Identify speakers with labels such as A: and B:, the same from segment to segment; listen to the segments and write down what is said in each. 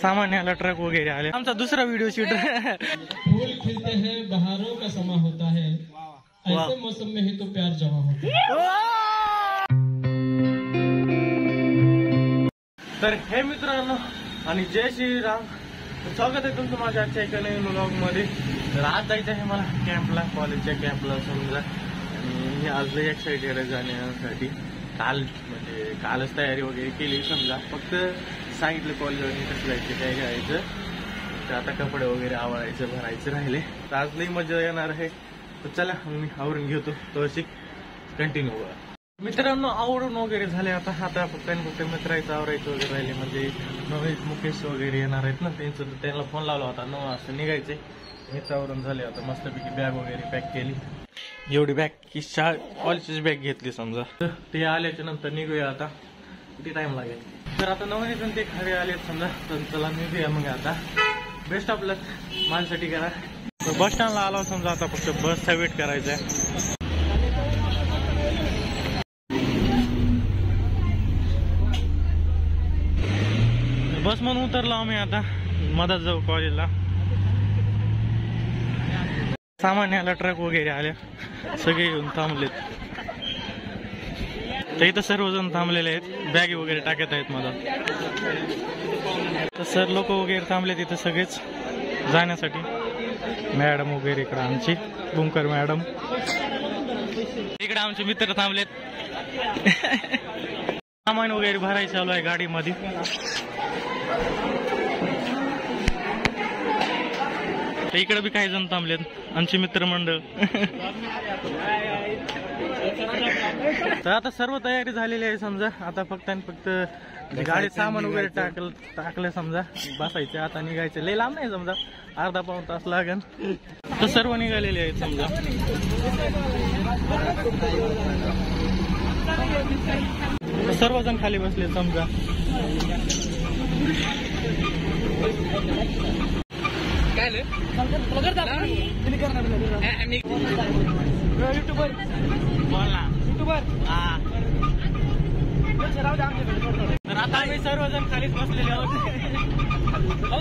A: सामान्याला truck वगैरे आले। आमचा दुसरा व्हिडिओ शूट।
B: फूल खिलते हैं, बहारों का समा होता है, ऐसे मौसम में ही तो प्यार जमा होता है।
A: तर हे मित्रांनो आणि जय श्रीराम, स्वागत आहे तुमचं माझ्या आजच्या एका नवीन व्लॉग मध्ये। तर आज जायचं आहे मला कॅम्पला, कॉलेजच्या कॅम्पला समजा, आणि आज लय एक्साइटेड आहे जाण्यासाठी। कालच तयारी वगैरे केली समजा, फक्त सांगितलं कॉलेजवरून कसं जायचं काय घ्यायचं, तर आता कपडे वगैरे आवडायचं भरायचं राहिले। तर आज लई मजा येणार आहे। तर चला मी आवरून घेतो, तो शिक कंटिन्यू करा। मित्रांनो आवरून वगैरे झाले, आता फक्त मित्रांचं आवरायचं वगैरे राहिले। म्हणजे नवीन मुकेश वगैरे येणार आहेत ना, त्यांना फोन लावला होता 9 वाजता निघायचे। हेच आवरून झाले, आता मस्तपैकी बॅग वगैरे पॅक केली। एवढी बॅग की कॉलेजची बॅग घेतली समजा। तर ते आल्याच्या नंतर निघूया आता, किती टाइम लागेल। तर आता नवीन ते खरे आले समजा, तर चला निघूया मग आता। बेस्ट ऑफ लक माझ्यासाठी करा। तर बस स्टँडला आलो समजा, आता फक्त बसचा वेट करायचा आहे। बस म्हणून उतरलो आम्ही आता, मधात जाऊ कॉलेजला। सामान्याला ट्रक वगैरे आले, सगळे येऊन थांबलेत। तर इथं सर्वजण थांबलेले आहेत, बॅगी वगैरे टाकत आहेत मधात। तर सर लोक वगैरे थांबलेत इथं सगळेच जाण्यासाठी। मॅडम वगैरे इकडे आमची बुंकर मॅडम, इकडे आमचे मित्र थांबलेत। सामान वगैरे भरायचं चालू आहे गाडीमध्ये। तर इकडे बी काही जण थांबलेत, आमचे मित्रमंडळ। तर आता सर्व तयारी झालेली आहे समजा, आता फक्त गाडीत सामान वगैरे टाकलं समजा, बसायचे आता निघायचे। लय लांब नाही समजा, अर्धा पाऊण तास लागेल। तर सर्व निघालेले आहेत समजा। सर्वजण खाली बसले समजा। तर आता आम्ही सर्वजण खालीच बसलेले आहोत।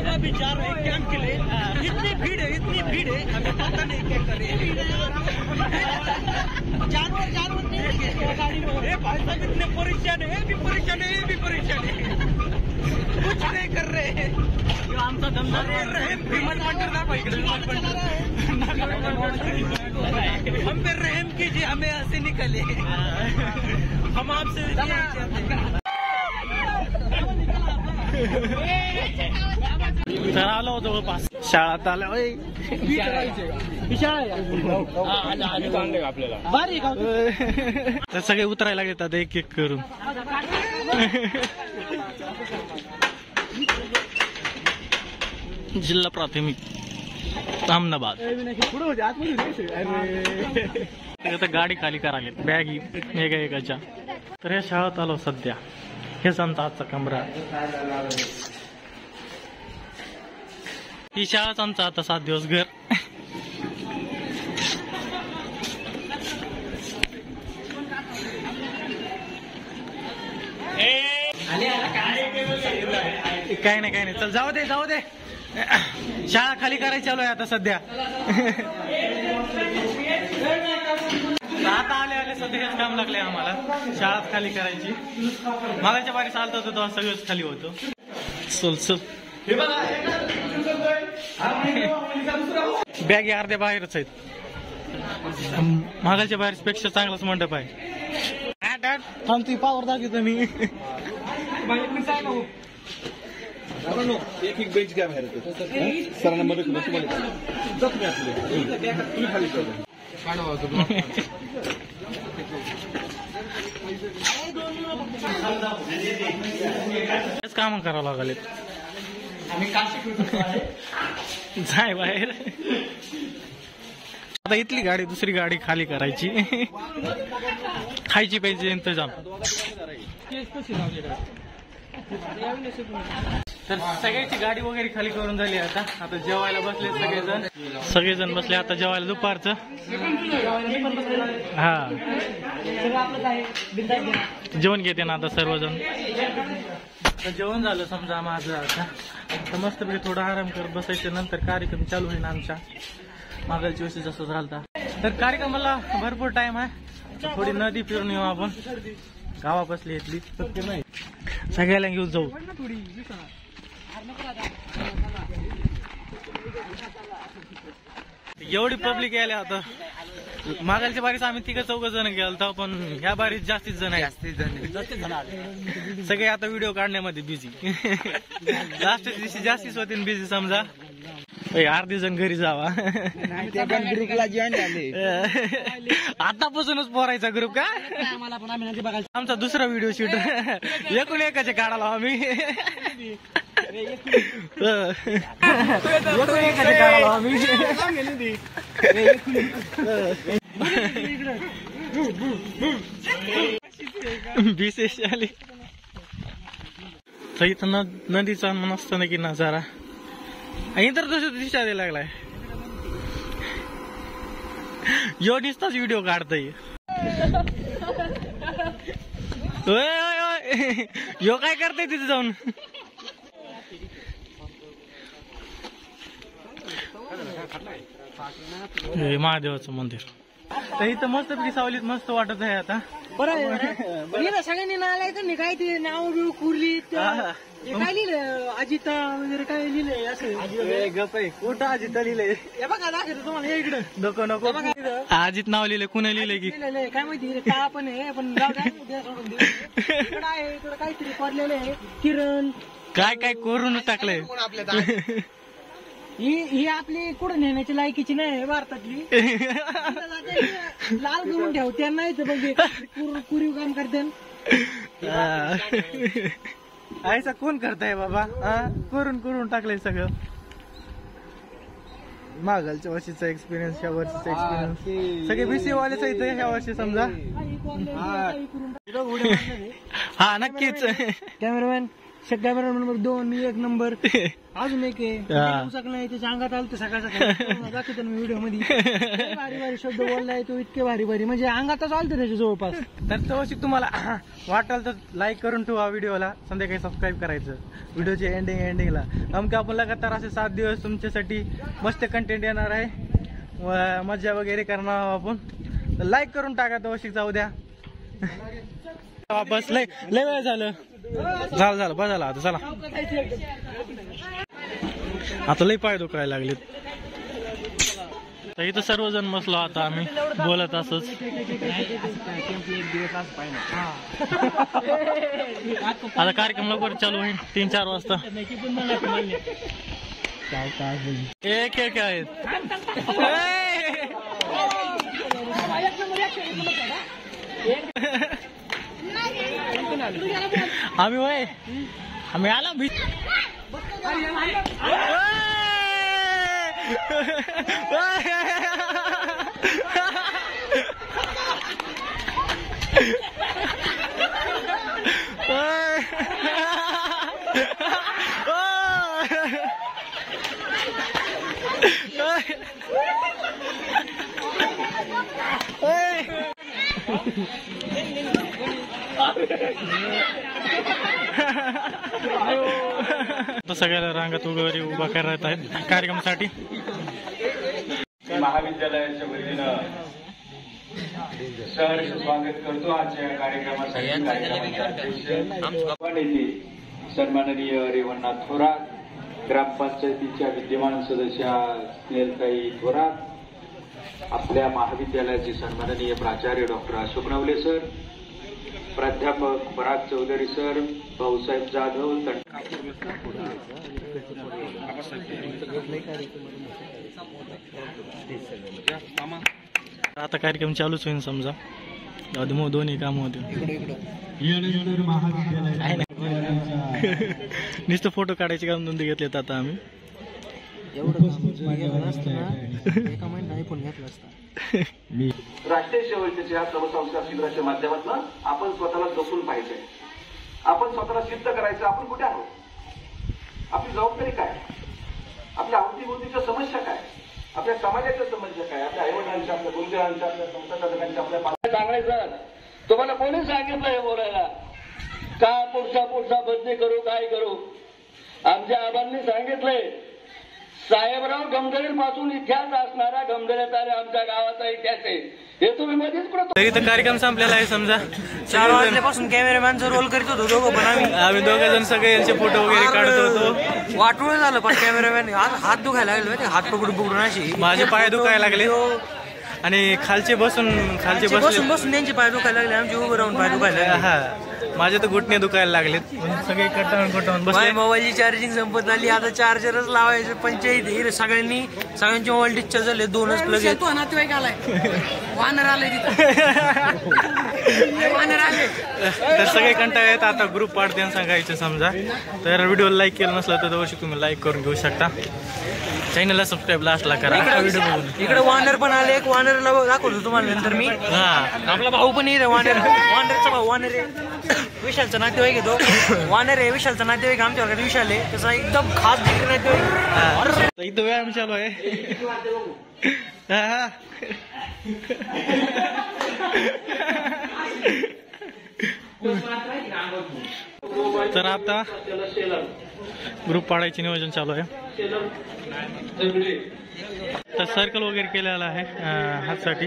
A: अभी जा रहे हैं कैंप के लिए। इतनी भीड़ है हमें पता नहीं क्या करें। जानवर नहीं, भाई साहब इतने परेशान है, भी परेशान है, कुछ नहीं कर रहे हैं। आमचा धंदा विमान हम पे रहम कीजिए, हमें ऐसे निकले। हम आपसे तर आलो जवळपास, शाळात आलं आपल्याला। तर सगळे उतरायला घेतात एक एक करून। जिल्हा प्राथमिक अहमदाबाद। आता गाडी खाली करायला बॅगी एकाच्या। तर या शाळेत आलो सध्या, हेच आमचा आजचा कमरा। ही शाळाच आमचा आता 7 दिवस घर। काय नाही चल जाऊ दे। शाळा खाली करायची चालू आहे आता सध्या। आता आले सध्या हेच काम लागले आम्हाला, शाळात खाली करायची। मागाच्या बारी चालत होतं तेव्हा सगळंच खाली होतं। चल बॅग अर्ध्या बाहेरच आहेत, मागाच्या बाहेरपेक्षा चांगलाच मंडप आहे। थांबती पावर दाखवतो मी।
B: एक बेंच घ्या बाहेर, सरांना मदत
A: काम करावं लागले। जाय बाहेर। आता इथली गाडी दुसरी गाडी खाली करायची, खायची पाहिजे इंतजाम। तर सगळ्याची गाडी वगैरे खाली करून झाली। आता जेवायला बसले सगळेजण बसले आता जेवायला दुपारचं। हा जेवण घेते ना आता सर्वजण। तर जेवण झालं समजा माझं आता, तर मस्तपैकी थोडा आराम करत बसायचं, नंतर कार्यक्रम चालू होईल आमचा मागलच्या वर्षी जसं झालता. तर कार्यक्रमाला भरपूर टाइम आहे, थोडी नदी फिरून येऊ आपण, गावा बसली इथली नाही, सगळ्याला घेऊन जाऊ. एवढी पब्लिक यायला आता, मागलच्या बारीस आम्ही 3-4 जण गेलो, पण ह्या बारीत जास्तीत जण आहे, सगळे आता व्हिडिओ काढण्यामध्ये बिझी. लास्टच्या दिवशी जास्तीच होते बिझी समजा. अर्धी जण घरी जावा,
C: ग्रुपला जॉईन झाले.
A: आतापासूनच पोरायचा ग्रुप का. आमचा दुसरा व्हिडिओ शूट एकूण एकाचे काढायला आम्ही. विशेष आली तर इथं नदीचा मस्त की नजारा, इतर दुसऱ्या दिशा द्यायला लागलाय. यो नुसताच व्हिडिओ काढतोय. यो काय करतोय तिथे जाऊन. महादेवाचं मंदिर तर इथं मस्त सावलीत मस्त वाटत आहे आता.
C: सगळ्यांनी नाव काय ते नाव बिव कुरली काय लिहिलंय, अजिता वगैरे काय लिहिलंय असं.
A: गप आहे, कुठं अजिता लिहिलंय
C: हे बघा दाखवतो तुम्हाला इकडं.
A: नको नको, अजित नाव लिहिलंय, कुणा लिहिलंय की
C: लिहिलंय काय माहिती, का पण आहे पण सोडून दे. इकडं आहे, इकडं काहीतरी पडलेलं आहे, किरण
A: काय काय करून टाकलंय.
C: ही आपली कुठं नेण्याची लायकीची नाही भारतातली. लाल करून ठेवते नाही तर बघ कुरीव काम करते.
A: ऐसा कोण करताय बाबा, करून करून टाकलंय सगळं. मागलच्या वर्षीचा एक्सपिरियन्स, ह्या वर्षीचा एक्सपिरियन्स, सगळे बीसी वालेच आहेत ह्या वर्षी समजा. हा नक्कीच.
C: कॅमेरामॅन नंबर 2, मी 1 नंबर, अजून एक आहे नाही, त्याच्या अंगात आलं सकाळ सकाळी दाखवतो मी व्हिडिओ मध्ये. भारी भारी शब्द बोललाय तो, इतके भारी भारी म्हणजे अंगातच आलतं त्याच्या जवळपास.
A: तर तशी तुम्हाला वाटेल तर लाईक करून ठेवा व्हिडिओला, संध्याकाळी सबस्क्राईब करायचं व्हिडिओच्या एंडिंगला. अमके आपण लगातार असे 7 दिवस तुमच्यासाठी मस्त कंटेंट येणार आहे, मजा वगैरे करणार आपण. तर लाईक करून टाका, तवशिक जाऊ द्या. बस लय वेळ झालं बस झालं आता. चला आता लय पाय दुखायला लागलेत. तर इथं सर्वजण बसलो आता आम्ही बोलत असच. आता कार्यक्रम लवकर चालू होईल 3-4 वाजता. एक एक आहेत आम्ही वय आम्ही आला बीच. तो सगळ्याला रांगात वगैरे उभा करत आहेत कार्यक्रमासाठी.
D: महाविद्यालयाच्या वतीनं सहर्ष स्वागत करतो आजच्या कार्यक्रमासाठी. सन्माननीय रेवणनाथ थोरात, ग्रामपंचायतीच्या विद्यमान सदस्या स्नेहलताई थोरात, आपल्या महाविद्यालयाचे सन्माननीय प्राचार्य डॉक्टर अशोक नवले सर, प्राध्यापक पराग चौधरी सर, भाऊसाहेब जाधव,
A: आता कार्यक्रम चालूच होईल समजा. दोन्ही काम होते. नुसतं फोटो काढायचे काम धंदे घेतलेत आता आम्ही.
C: एका महिन्यात आयफोन घेतला असता.
D: राष्ट्रीय सेवेच्या सर्वसंस्कार शिबिराच्या माध्यमातून आपण स्वतःला जपून पाहिजे, आपण स्वतःला सिद्ध करायचं. आपण कुठे आहोत, आपली जबाबदारी काय, आपल्या अवतीभोवतीच्या समस्या काय, आपल्या समाजाच्या समस्या काय, आपल्या आईवडिलांच्या, आपल्या गुरुजनांच्या, आपल्या संस्थाचालकांच्या, आपल्या सांगायचं. तुम्हाला कोणी सांगितलं हे बोलायला?
E: का पुढचा बदली करू काय करू. आमच्या आबांनी सांगितलंय साहेबराव गमदळे पासून इतिहास असणारा गमदळेचा आमच्या गावाचा इतिहास आहे. हे तुम्ही मध्येच
A: तरी तर कार्यक्रम संपलेला आहे समजा.
C: 4 वाजल्यापासून कॅमेरामॅनचा रोल करत होतो दोघं पण
A: आम्ही दोघं जण सगळे यांचे फोटो वगैरे काढत होतो.
C: वाटूळ झालं पण कॅमेरामॅन हात दुखायला लागले हात पकडून अशी
A: माझे पाय दुखायला लागले आणि खालचे बसून
C: त्यांचे पाय दुखायला लागले आमचे उभं राहून पाय दुखायला लागले.
A: हा माझे तर घुटणे दुखायला लागलेत. सगळे कटावून बसले.
C: मोबाईलची चार्जिंग संपत आली आता चार्जरच लावायचं पंचायत सगळ्यांचे मोबाईल डिस्चार्ज झाले 2च प्लग येतो. नातेवाईक आलाय वानर आलाय
A: तर सगळे कंटाळे आहेत. आता ग्रुप पाडते सांगायचं समजा. तर व्हिडिओ लाईक केलं नसलं तर अवश्य तुम्ही लाईक करून घेऊ शकता. चॅनलला सबस्क्राईब लास्टला करा.
C: इकडे वानर पण आले. एक वानरला दाखवतो तुम्हाला नंतर मी. आपला भाऊ पण येईल वानरचा भाऊ वानर आहे. विशालचा नातेवाईक येतो. वानर आहे विशालचा नातेवाईक आमच्या वर्गात विशाल आहे. त्याचा एकदम खास नातेवाईक.
A: इथं व्यायाम चालू आहे. तर आता ग्रुप पाडायचे नियोजन चालू आहे. तर सर्कल वगैरे केलेला आहे हातसाठी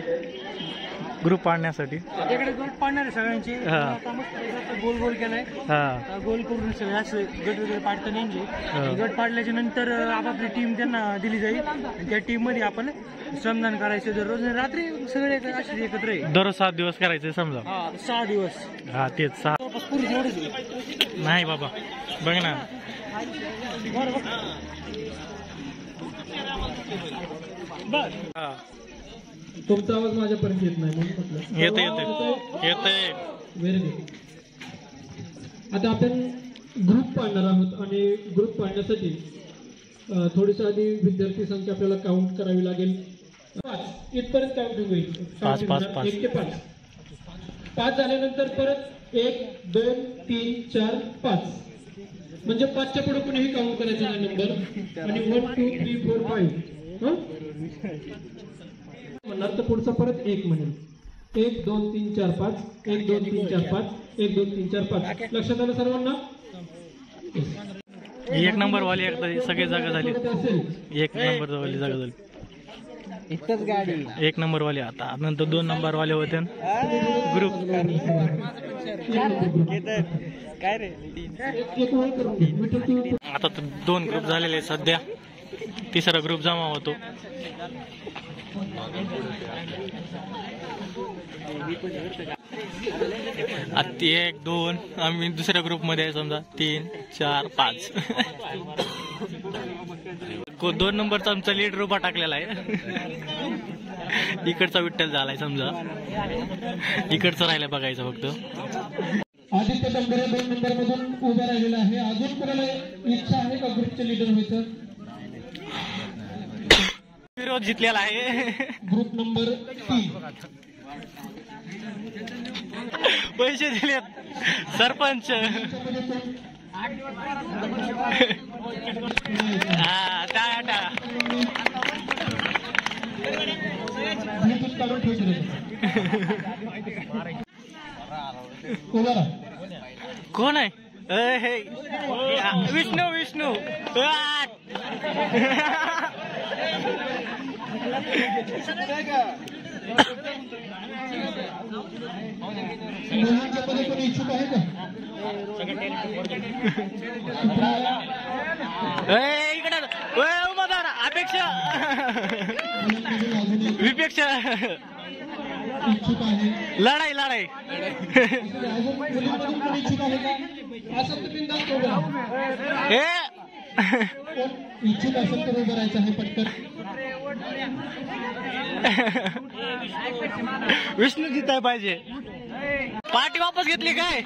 A: ग्रुप पाडण्यासाठी.
C: इकडे गट पाडणार आहे सगळ्यांची. गोल गोल केलाय. गोल करून सगळे असे गट वगैरे पाडता नाही. गट पाडल्याच्या नंतर आपापली टीम त्यांना दिली जाईल आणि त्या टीम मध्ये आपण श्रमदान करायचं दररोज. रात्री सगळे असे एकत्र आहे.
A: दररोज 7 दिवस करायचे समजा.
C: 6 दिवस.
A: हा तेच 6 नाही बाबा बघ ना.
B: तुमचा आवाज माझ्यापर्यंत येत नाही म्हणून म्हटलं.
A: येते
B: व्हेरी गुड. आता आपण ग्रुप पाडणार आहोत आणि ग्रुप पाडण्यासाठी थोडीशी आधी विद्यार्थी संख्या आपल्याला काउंट करावी लागेल. 5 इथपर्यंत काउंटिंग होईल. 1 ते 5. 5 झाल्यानंतर परत 1 2 3 4 5 म्हणजे 5च्या पुढे कोणीही काउंट करायचा नाही नंबर. आणि 1 2 3 4 5 म्हणणार तर पुढचा परत 1 म्हणेल. 1 2 3 4 5 1 2 3 4 5 1 2 3 4 5. लक्षात आलं सर्वांना.
A: 1 नंबर वाली एकदा सगळे जागा झाली. 1 नंबर वाली जागा झाली.
C: एकच गाडी
A: 1 नंबर वाले. आता नंतर 2 नंबर वाले होते ग्रुप. काय रे आता तर 2 ग्रुप झालेले सध्या. 3रा ग्रुप जमा होतो. आता 1 2 आम्ही दुसऱ्या ग्रुप मध्ये आहे समजा. 3 4 5 2 नंबरचा आमचा लीडर उभा टाकलेला आहे. इकडचा विठ्ठल झालाय समजा. इकडचं राहिलं बघायचं फक्त.
B: आदित्य डंबरे 2 नंबर मधून उभा राहिलेला आहे. अजून कोणाला इच्छा आहे का ग्रुपचे लीडर व्हायचं.
A: विरोध जिंकलेला आहे.
B: ग्रुप नंबर 3
A: पैसे दिलेत सरपंच. कोण आहे. विष्णू
B: मुलांच्या मध्ये कोणी इच्छुक आहे का.
A: इकडे उमेदवार अपेक्षा विपेक्षा
B: इच्छुक आहे.
A: लढाई
B: अजून मुलींमधून कोणी इच्छुक आहे का. असं तर बिनधास्त उभं राहा. इच्छुक असेल तर उभं राहायचं आहे पटकन.
A: विष्णू जिताय पाहिजे. पार्टी वापस घेतली काय.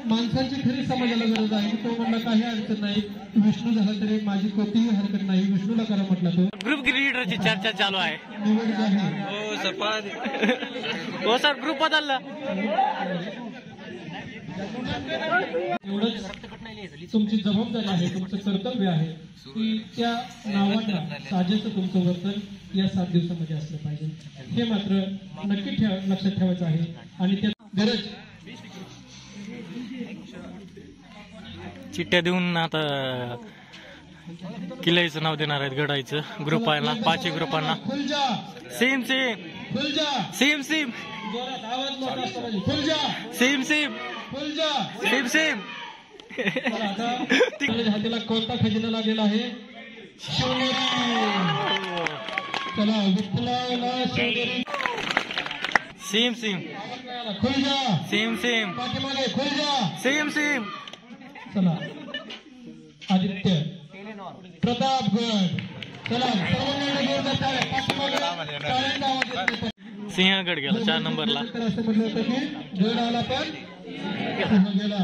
B: माणसाची खरी समाजाला गरज आहे. तो म्हणला काही अडचण नाही. विष्णू झाला तरी माझी कोणतीही हरकत नाही. विष्णूला करा म्हटला तो.
A: ग्रुप लीडरची चर्चा चालू आहे.
B: निवड आहे.
A: हो सर ग्रुप बदलला.
B: एवढंच तुमची जबाबदारी आहे. तुमचं कर्तव्य आहे की त्या नावांना साजेचं तुमचं वर्तन या 7 दिवसामध्ये असलं पाहिजे. हे मात्र नक्की लक्षात ठेवायचं आहे. आणि त्या गरज
A: चिठ्ठ्या देऊन आता किल्ल्याचं नाव देणार आहेत गडायचं ग्रुपांना 5 ग्रुपांना. सेम सेम सेम सेम सेम सेम सेम सेम.
B: हाताला कोणता खजिना लागलेला आहे? चला विठ्ठलाला शिवनेरी.
A: सेम सेम सेम सेम
B: पाठीमागे खुलजा.
A: Same same.
B: चला आदित्य प्रतापगड. चला
A: सिंहगड गेला 4 नंबरला.
B: असं म्हटलं होतं की गड आला पण सिंह गेला.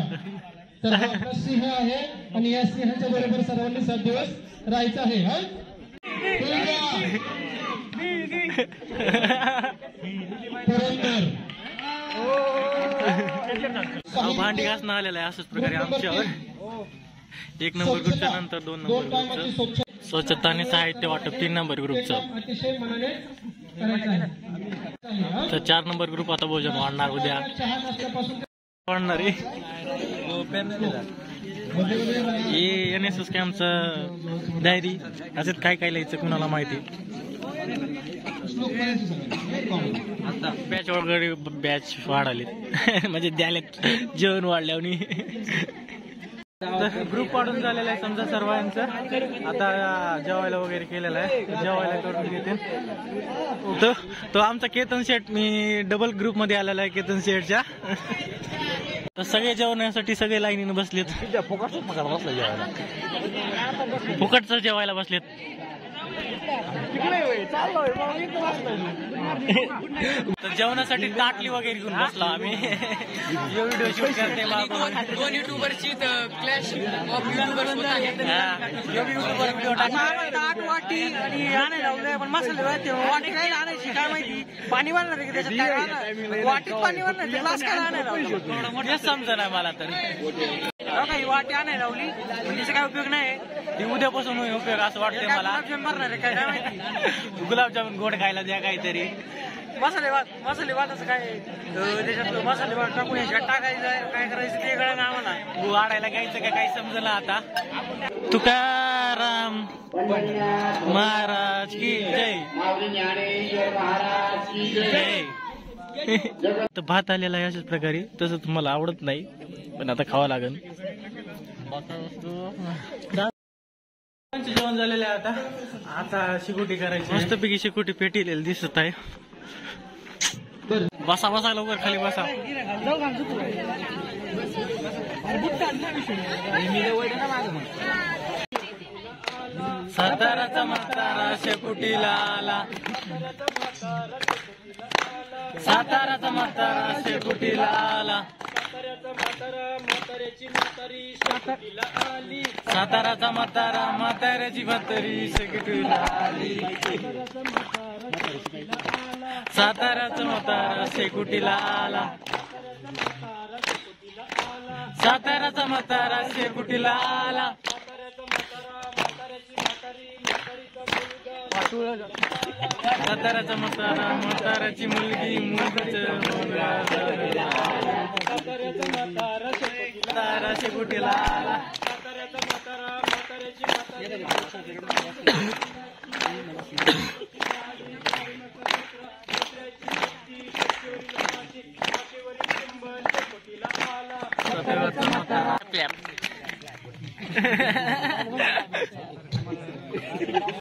B: तर हा आपला सिंह आहे आणि या सिंहाच्या बरोबर सर्वांनी 7 दिवस राहायचं आहे. हा
A: भांडी घासणं आलेलं आहे अशाच प्रकारे आमच्यावर. 1 नंबर ग्रुपच्या नंतर 2 नंबर ग्रुपचं स्वच्छता आणि साहित्य वाटप 3 नंबर ग्रुपचं.
B: अतिशय मनाने करायचं आहे.
A: तर 4 नंबर ग्रुप आता भोजन वाढणार उद्या वाढणार आहे. हे NSS कॅम्पचं डायरी असं काय काय लिहायचं कुणाला माहिती. बॅच वगैरे बॅच वाढाले म्हणजे द्याले जेवण वाढल्याने. ग्रुप वाढून झालेला आहे समजा सर्वांचं. आता जेवायला वगैरे केलेलं आहे. जेवायला करून घेते. तो आमचा केतन शेठ. मी डबल ग्रुप मध्ये आलेला आहे केतन शेठच्या. तर सगळे जेवण्यासाठी सगळे लाईनीने बसलेत. फुकटचं जेवायला बसलेत. तर जेवणासाठी ताटली वगैरे घेऊन बसलो आम्ही. व्हिडिओ शूट करते 2 युट्यूबरची क्लॅश युट्यूबर व्हिडिओ
C: ताट वाटी आणि आणायला लावलंय पण मसाले वाटी काय आणायची काय माहिती. पाणी भरणार आहे की त्याच्यात काय राहणार. वाटीत पाणी भरणार ग्लास काय आणायला लावलं
A: हे समजा नाही मला. तर
C: काही वाटी आणायला लावली म्हणजे काय उपयोग नाही.
A: ती उद्यापासून उपयोग असं वाटतंय मला.
C: भरणार आहे काय काय माहिती.
A: गुलाबजामुन गोड खायला द्या काहीतरी.
C: मसाले भात असं काय त्याच्यात मसाले भात टाकून ह्याच्यात टाकायचं काय करायचं ते कळलं आम्हाला.
A: वाढायला घ्यायचं का काही समजलं आता. तुकाराम महाराज की जय. जय. तर भात आलेला आहे अशाच प्रकारे. तसं तुम्हाला आवडत नाही पण आता खावं लागेल. जेवण झालेलं आहे आता. आता शिकुटी करायची. मस्तपैकी शिकुटी पेटीलेली दिसत आहे. बसा बसा लवकर खाली बसा. साताराचा म्हातारा शेकुटीला आला. साताराचा म्हातारा शेकुटीला आला. साताराचा म्हातारा म्हाताऱ्याची म्हातारी शेकुटीला आली. साताराचा म्हातारा शेकुटीला आला. साताराचा म्हातारा शेकुटीला आला. साताराचा म्हातारा म्हाताऱ्याची मुलगी म्हातारा शेकुटीला आला.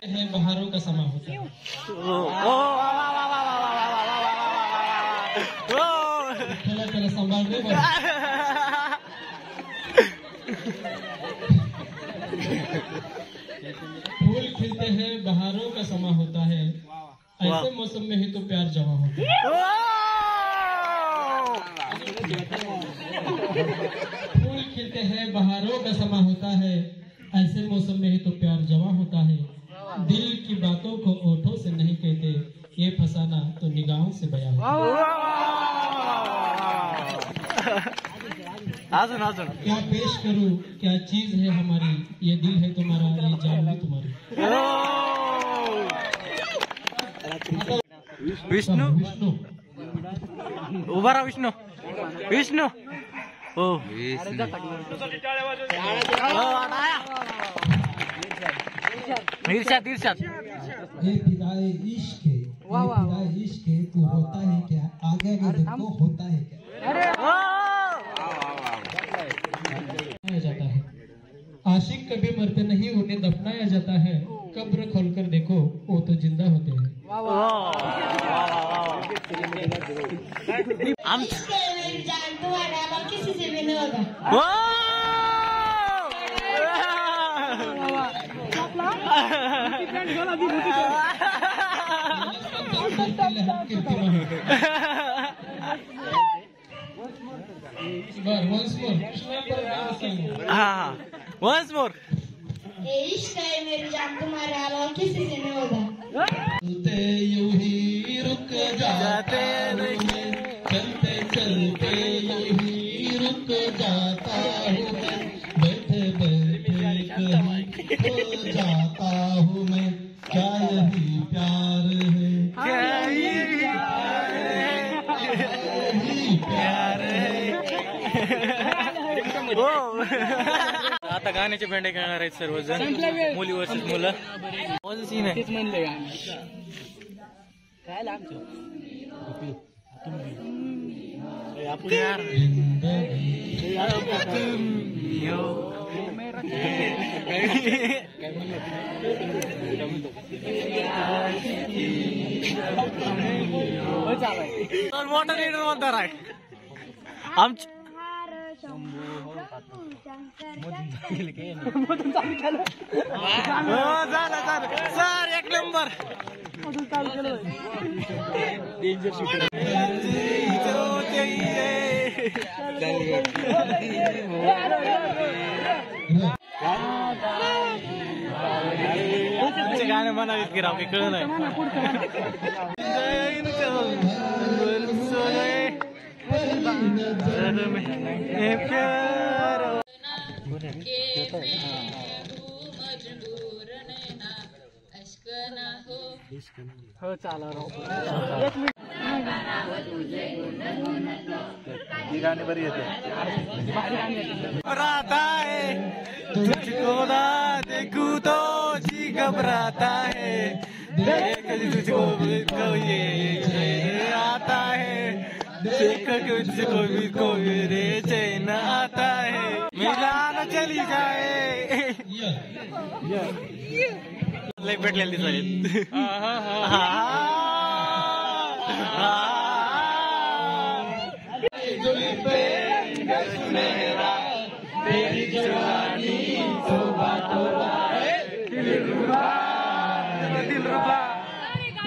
B: है बहारों का समा होता है. चला संभाल रे. फूल खिलते हैं बहारों का समा होता है. ऐसे मौसम में ही तो प्यार जमा होता है. फूल खिलते हैं बहारों का समा होता है. ऐसे मौसम में ही तो प्यार जमा होता है. दिल की बातों को ओठों से नहीं कहते. ये फसाना तो निगाहों से बयां होता है.
A: अजून
B: क्या पेश करूं क्या चीज है हमारी. ये दिल है तुम्हारा ये जान है तुम्हारी.
A: विष्णू उभा राहा विष्णू विष्णू हो इर्शाद इर्शाद
F: ये फिदाए इश्क है, ये फिदाए इश्क है, तू होता है क्या, आगे आगे देखो होता है क्या।
B: दफनाया जाता है। आशिक कभी मरते नहीं, उन्हें दफनाया जाता है। कब्र खोलकर देखो वो तो जिंदा होते हैं।
G: जान तुम्हारा अलावा किसी से भी नहीं होगा।
A: once more
G: ये इश्क है मेरी जान तुम्हारे अलावा किसी से नहीं होगा।
F: चलते यूं ही रुक जाते हूँ मैं, चलते चलते यूं ही रुक जाता हूँ मैं, बैठे बैठे कहीं खो जाता हूँ मैं, क्या यही प्यार है, क्या यही प्यार है।
A: आता गाण्याचे भेंडे खेळणार आहेत सर्वजण मुली वर्सेस मुलं माझं सीन आहे काय लागतो यार मोठा लीडर म्हणणार आहे आमच्या झालं सर एक नंबर गाणं म्हणावीत की राव काही कळलं नाही
C: हो चाला राव
A: ही गाणी बरी येते घबराता है तुझको ना देखूं तो जी घबराता है तुझको ये आता है देखो तुझको भी कोई रे चैन आता है मिलाना चली जाए लई भेटलेली दिसायला तेरी जवानी तोबा तोबा दिलरुबा दिलरुबा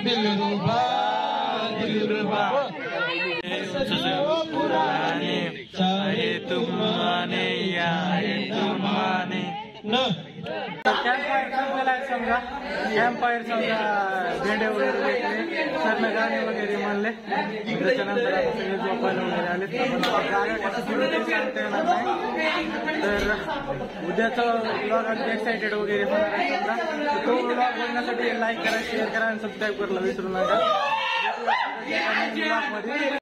A: दिलरुबा दिलरुबा पुराने चाहे तुम माने या तुम माने न कॅम्पफायर संपलेला आहे समजा कॅम्पफायर समजा भेंडे वगैरे भेटले सरनं गाणे वगैरे म्हणले त्याच्यानंतर आता सगळे झोपायला वगैरे आले गाड्या कसं सुरू ते सांगता येणार नाही तर उद्याचं ब्लॉग अगदी एक्सायटेड वगैरे होणार आहे समजा तो ब्लॉग बघण्यासाठी लाईक करा शेअर करा आणि सबस्क्राईब करायला विसरू नका ब्लॉगमध्ये